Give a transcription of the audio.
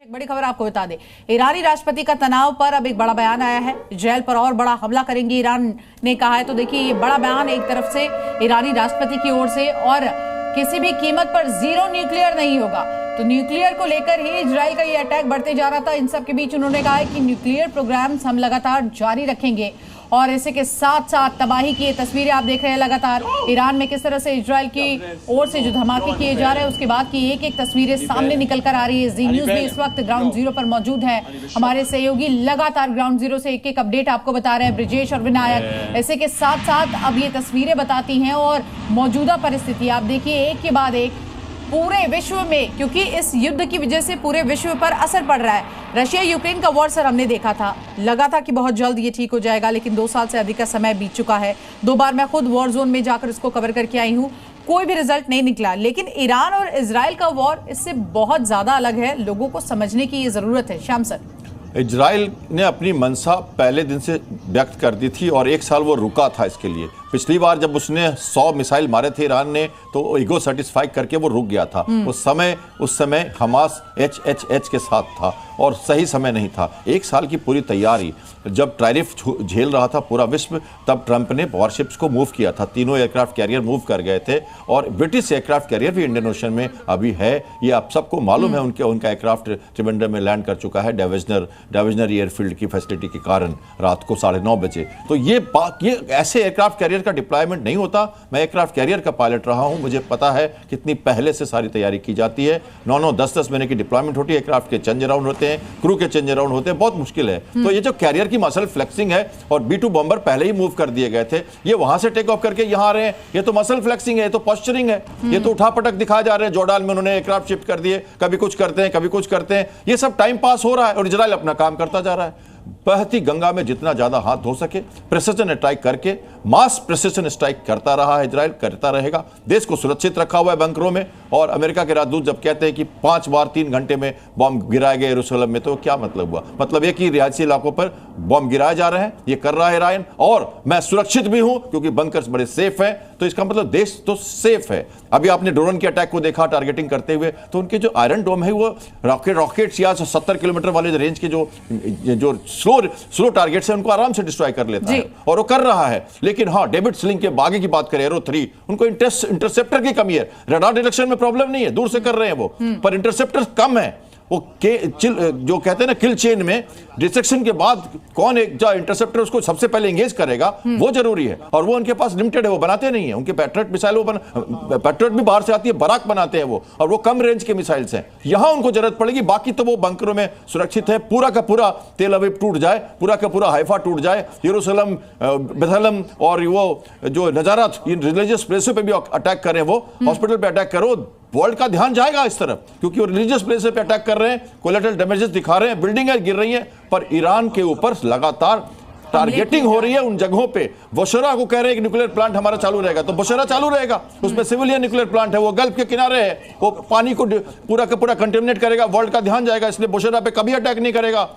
बड़ी खबर आपको बता दें, ईरानी राष्ट्रपति का तनाव पर अब एक बड़ा बयान आया है। इजरायल पर और बड़ा हमला करेंगे ईरान ने कहा है। तो देखिए, ये बड़ा बयान एक तरफ से ईरानी राष्ट्रपति की ओर से, और किसी भी कीमत पर जीरो न्यूक्लियर नहीं होगा। तो न्यूक्लियर को लेकर ही इजरायल का ये अटैक बढ़ते जा रहा था। इन सब के बीच उन्होंने कहा है कि न्यूक्लियर प्रोग्राम्स हम लगातार जारी रखेंगे, और इसी के साथ साथ तबाही की ये तस्वीरें आप देख रहे हैं लगातार ईरान में किस तरह से इजरायल की ओर से जो धमाके किए जा रहे हैं, उसके बाद की एक एक तस्वीरें सामने निकल कर आ रही है। जी न्यूज भी इस वक्त ग्राउंड जीरो पर मौजूद है। हमारे सहयोगी लगातार ग्राउंड जीरो से एक एक अपडेट आपको बता रहे हैं, ब्रिजेश और विनायक। ऐसे के साथ साथ अब ये तस्वीरें बताती हैं और मौजूदा परिस्थिति आप देखिए एक के बाद एक पूरे विश्व में, क्योंकि इस युद्ध की वजह से पूरे विश्व पर असर पड़ रहा है। रशिया यूक्रेन का वॉर सर हमने देखा था, लगा था कि बहुत जल्द ये ठीक हो जाएगा, लेकिन 2 साल से अधिक का समय बीत चुका है। 2 बार मैं खुद वॉर जोन में जाकर इसको कवर करके आई हूँ, कोई भी रिजल्ट नहीं निकला। लेकिन ईरान और इजराइल का वॉर इससे बहुत ज्यादा अलग है, लोगों को समझने की ये जरूरत है। श्याम सर, इजराइल ने अपनी मंशा पहले दिन से व्यक्त कर दी थी और 1 साल वो रुका था इसके लिए। पिछली बार जब उसने 100 मिसाइल मारे थे ईरान ने, तो ईगो सेटिस्फाई करके वो रुक गया था। उस समय हमास HHH के साथ था और सही समय नहीं था। 1 साल की पूरी तैयारी, जब टैरिफ झेल रहा था पूरा विश्व, तब ट्रंप ने वॉरशिप्स को मूव किया था। तीनों एयरक्राफ्ट कैरियर मूव कर गए थे, और ब्रिटिश एयरक्राफ्ट कैरियर भी इंडियन ओशन में अभी है। ये आप सबको मालूम है। उनका एयरक्राफ्ट त्रिवेंद्रम में लैंड कर चुका है डाविजनर एयरफील्ड की फैसिलिटी के कारण रात को 9:30 बजे। तो ये ऐसे एयरक्राफ्ट कैरियर का डिप्लॉयमेंट नहीं होता। मैं एयरक्राफ्ट कैरियर का पायलट रहा हूं, मुझे पता है कितनी पहले से सारी तैयारी की जाती है। 9-9, 10-10 महीने की डिप्लॉयमेंट होती है। एयरक्राफ्ट के चेंज अराउंड होते हैं, क्रू के चेंज अराउंड होते हैं, बहुत मुश्किल है। तो ये जो कैरियर की मसल फ्लेक्सिंग है, और B-2 बॉम्बर पहले ही मूव कर दिए गए थे, ये वहां से टेक ऑफ करके यहां आ रहे हैं। ये तो मसल फ्लेक्सिंग है, ये तो पॉस्चरिंग है, ये तो उठापटक दिखाए जा रहे हैं। जॉर्डान में उन्होंने एयरक्राफ्ट शिफ्ट कर दिए, कभी कुछ करते हैं कभी कुछ करते हैं। ये सब टाइम पास हो रहा है और इजराइल अपना काम करता जा रहा है। बहती गंगा में जितना ज्यादा हाथ धो सके, प्रिसिजन स्ट्राइक करके, मास प्रिसिजन स्ट्राइक करता रहा है इजराइल, करता रहेगा। देश को सुरक्षित रखा हुआ है बंकरों में। और अमेरिका के राजदूत जब कहते हैं कि 5 बार 3 घंटे में बॉम्ब गिराए गए यरूशलेम में, तो क्या मतलब हुआ? मतलब ये कि रिहायशी इलाकों पर बॉम्ब गिराए जा रहे हैं, ये कर रहा है ईरान, और मैं सुरक्षित भी हूं क्योंकि बंकर्स बड़े सेफ हैं। तो इसका मतलब देश तो सेफ है। अभी आपने ड्रोन के अटैक को देखा टारगेटिंग करते हुए, तो उनके जो आयरन डोम है वो रॉकेट्स या 70 किलोमीटर वाले रेंज के जो स्लो टारगेट्स हैं उनको आराम से डिस्ट्रॉय कर लेता है, और वो कर रहा है। लेकिन हाँ, डेविड स्लिंग के बागी की बात करें, एरो 3, उनको इंटरसेप्टर की कमी है। रडार डिटेक्शन में प्रॉब्लम नहीं है, दूर से कर रहे हैं वो, पर इंटरसेप्टर कम है। वो जो कहते हैं ना, किल चेन में डिस्ट्रक्शन के बाद कौन एक जो इंटरसेप्टर उसको सबसे पहले एंगेज करेगा, वो जरूरी है। और वो उनके पास लिमिटेड है, वो बनाते नहीं है। उनके पैट्रियट मिसाइल पैट्रियट भी बाहर से आती है, बराक बनाते हैं वो, और वो कम रेंज के मिसाइल्स हैं। यहां उनको जरूरत पड़ेगी, बाकी तो वो बंकरों में सुरक्षित है। पूरा का पूरा तेल अवीव टूट जाए, पूरा का पूरा हाइफा टूट जाए, यरूशलेम, बेथलेहम और वो जो नजारत, इन रिलीजियस प्लेसों पे भी अटैक करें, वो हॉस्पिटल पे अटैक करो, वर्ल्ड का ध्यान जाएगा इस तरफ, क्योंकि वो रिलीजियस प्लेस पे अटैक कर रहे हैं, कोलेटरल डैमेजेस दिखा रहे हैं, बिल्डिंगें गिर रही हैं। पर ईरान के ऊपर लगातार टारगेटिंग हो रही है उन जगहों पे। बुशरा को कह रहे हैं कि न्यूक्लियर प्लांट हमारा चालू रहेगा, तो बुशरा चालू रहेगा, उसमें सिविलियन न्यूक्लियर प्लांट है, वो गल्फ के किनारे है, वो पानी को पूरा का पूरा कंटेमिनेट करेगा, वर्ल्ड का ध्यान जाएगा, इसलिए बुशरा पे कभी अटैक नहीं करेगा।